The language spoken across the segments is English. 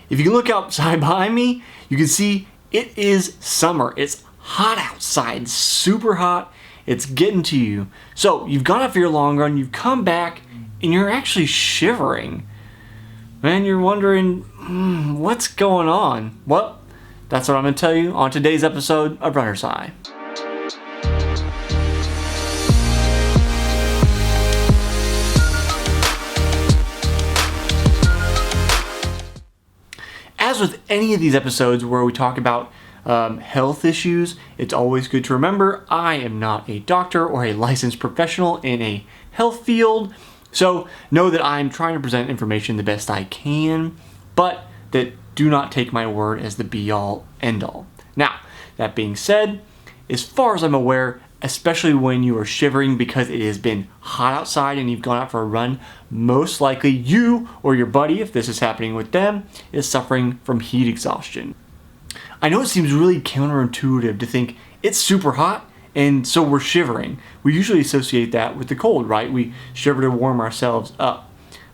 If you can look outside behind me, you can see it is summer. It's hot outside, super hot. It's getting to you. So you've gone out for your long run, you've come back, and you're actually shivering. Man, you're wondering, what's going on? Well, that's what I'm going to tell you on today's episode of Runner's High. As with any of these episodes where we talk about health issues, it's always good to remember I am not a doctor or a licensed professional in a health field. So know that I'm trying to present information the best I can, but that do not take my word as the be-all, end-all. Now, that being said, as far as I'm aware, especially when you are shivering because it has been hot outside and you've gone out for a run, most likely you or your buddy, if this is happening with them, is suffering from heat exhaustion. I know it seems really counterintuitive to think it's super hot and so we're shivering. We usually associate that with the cold, right? We shiver to warm ourselves up.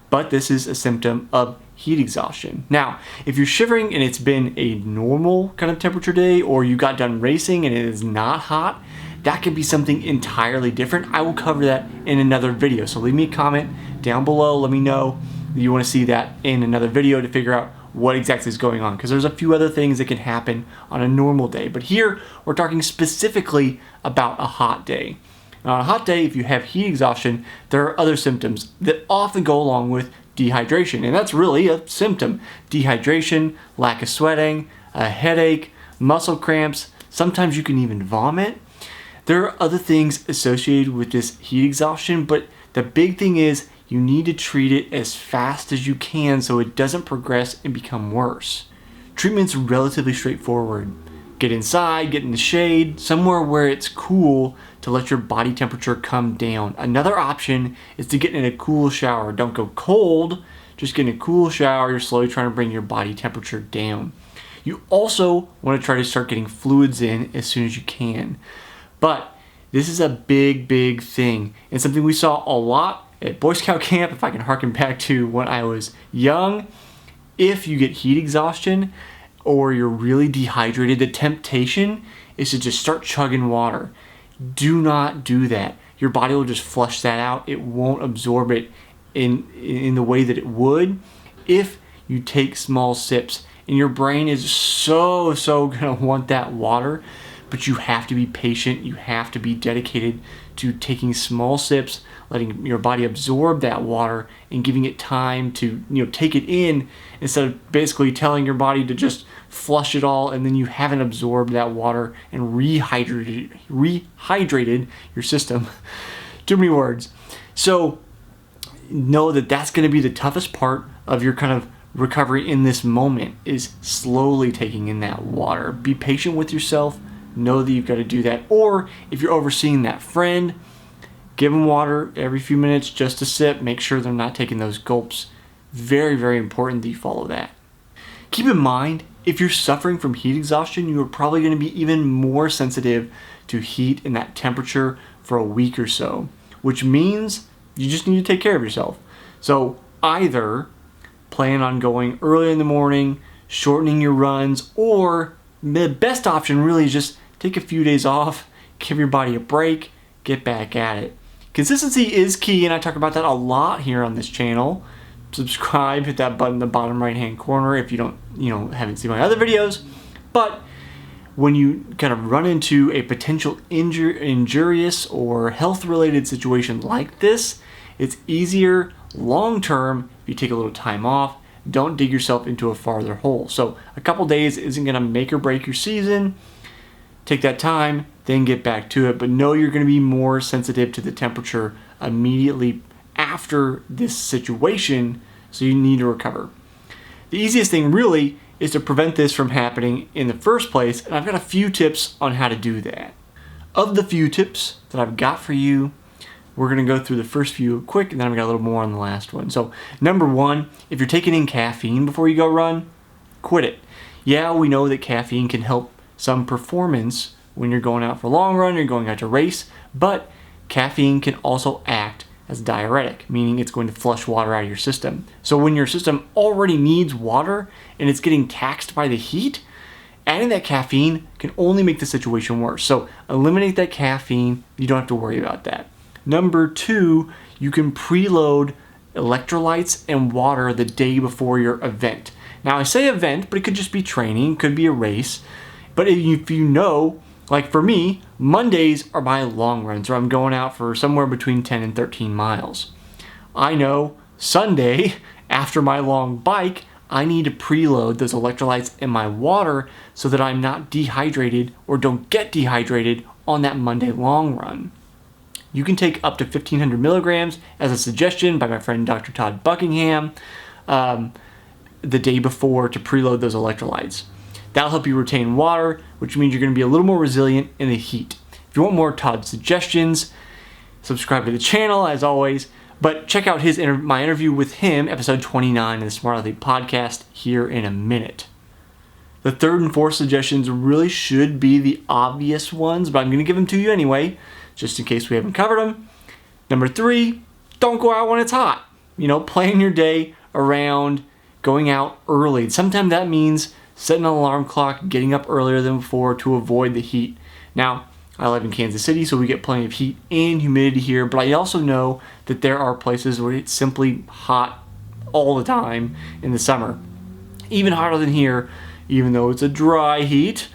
But this is a symptom of heat exhaustion. Now, if you're shivering and it's been a normal kind of temperature day, or you got done racing and it is not hot, that could be something entirely different. I will cover that in another video. So leave me a comment down below. Let me know that you want to see that in another video to figure out what exactly is going on, because there's a few other things that can happen on a normal day. But here we're talking specifically about a hot day. Now, on a hot day, if you have heat exhaustion, there are other symptoms that often go along with dehydration, and that's really a symptom. Dehydration, lack of sweating, a headache, muscle cramps, sometimes you can even vomit. There are other things associated with this heat exhaustion, but the big thing is you need to treat it as fast as you can so it doesn't progress and become worse. Treatment's relatively straightforward. Get inside, get in the shade, somewhere where it's cool to let your body temperature come down. Another option is to get in a cool shower. Don't go cold, just get in a cool shower. You're slowly trying to bring your body temperature down. You also want to try to start getting fluids in as soon as you can. But this is a big thing, and something we saw a lot at Boy Scout camp, if I can harken back to when I was young. If you get heat exhaustion or you're really dehydrated, the temptation is to just start chugging water. Do not do that. Your body will just flush that out. It won't absorb it in the way that it would if you take small sips. And your brain is so gonna want that water, but you have to be patient. You have to be dedicated to taking small sips, letting your body absorb that water and giving it time to, take it in, instead of basically telling your body to just flush it all and then you haven't absorbed that water and rehydrated your system. Too many words. So know that that's going to be the toughest part of your kind of recovery in this moment, is slowly taking in that water. Be patient with yourself. Know that you've got to do that. Or if you're overseeing that friend, give them water every few minutes, just a sip. Make sure they're not taking those gulps. Very important that you follow that. Keep in mind, if you're suffering from heat exhaustion, you are probably going to be even more sensitive to heat and that temperature for a week or so, which means you just need to take care of yourself. So either plan on going early in the morning, shortening your runs, or the best option really is just take a few days off, give your body a break, get back at it. Consistency is key, and I talk about that a lot here on this channel. Subscribe, hit that button in the bottom right hand corner if you haven't seen my other videos. But when you kind of run into a potential injurious or health related situation like this, it's easier long term if you take a little time off. Don't dig yourself into a farther hole. So a couple days isn't going to make or break your season. Take that time, then get back to it. But know you're going to be more sensitive to the temperature immediately after this situation, so you need to recover. The easiest thing really is to prevent this from happening in the first place, and I've got a few tips on how to do that. Of the few tips that I've got for you, we're going to go through the first few quick, and then I've got a little more on the last one. So number one, if you're taking in caffeine before you go run, quit it. Yeah, we know that caffeine can help some performance when you're going out for a long run, you're going out to race, but caffeine can also act as a diuretic, meaning it's going to flush water out of your system. So when your system already needs water and it's getting taxed by the heat, adding that caffeine can only make the situation worse. So eliminate that caffeine. You don't have to worry about that. Number 2, you can preload electrolytes and water the day before your event. Now I say event, but it could just be training, could be a race. But if you know, like for me, Mondays are my long runs where I'm going out for somewhere between 10 and 13 miles. I know Sunday, after my long bike, I need to preload those electrolytes in my water so that I'm not dehydrated or don't get dehydrated on that Monday long run. You can take up to 1,500 milligrams as a suggestion by my friend Dr. Todd Buckingham the day before to preload those electrolytes. That'll help you retain water, which means you're going to be a little more resilient in the heat. If you want more Todd suggestions, subscribe to the channel as always, but check out my interview with him, episode 29 of the Smart Athlete podcast, here in a minute. The third and fourth suggestions really should be the obvious ones, but I'm going to give them to you anyway, just in case we haven't covered them. Number 3, don't go out when it's hot. Plan your day around going out early. Sometimes that means setting an alarm clock, getting up earlier than before to avoid the heat. Now, I live in Kansas City, so we get plenty of heat and humidity here, but I also know that there are places where it's simply hot all the time in the summer. Even hotter than here, even though it's a dry heat.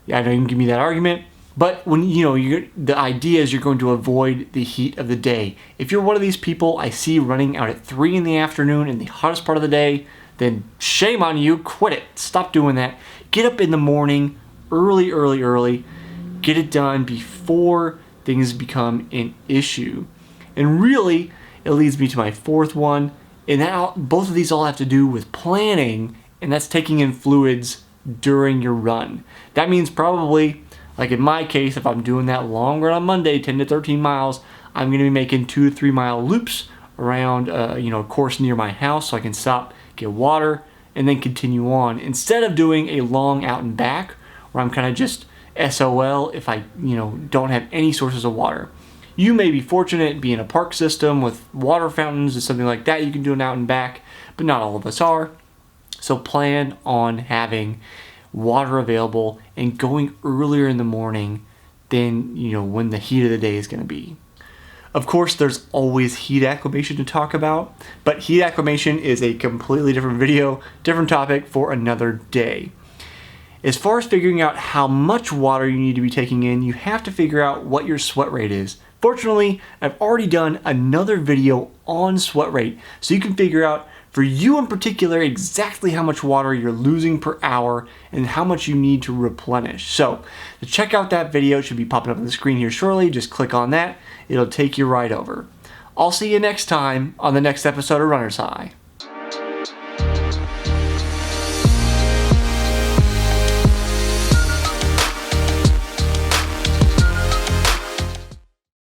I know you can give me that argument, but when the idea is you're going to avoid the heat of the day. If you're one of these people I see running out at 3 in the afternoon in the hottest part of the day, then shame on you, quit it. Stop doing that. Get up in the morning, early. Get it done before things become an issue. And really, it leads me to my fourth one, and both of these all have to do with planning, and that's taking in fluids during your run. That means probably, like in my case, if I'm doing that long run on Monday, 10 to 13 miles, I'm going to be making 2 to 3 mile loops around a course near my house so I can stop, get water, and then continue on. Instead of doing a long out and back where I'm kind of just SOL if I don't have any sources of water. You may be fortunate be in a park system with water fountains or something like that. You can do an out and back, but not all of us are. So plan on having water available and going earlier in the morning than when the heat of the day is going to be. Of course, there's always heat acclimation to talk about, but heat acclimation is a completely different video, different topic for another day. As far as figuring out how much water you need to be taking in, you have to figure out what your sweat rate is. Fortunately, I've already done another video on sweat rate, so you can figure out for you in particular exactly how much water you're losing per hour and how much you need to replenish. So to check out that video, it should be popping up on the screen here shortly. Just click on that. It'll take you right over. I'll see you next time on the next episode of Runner's High.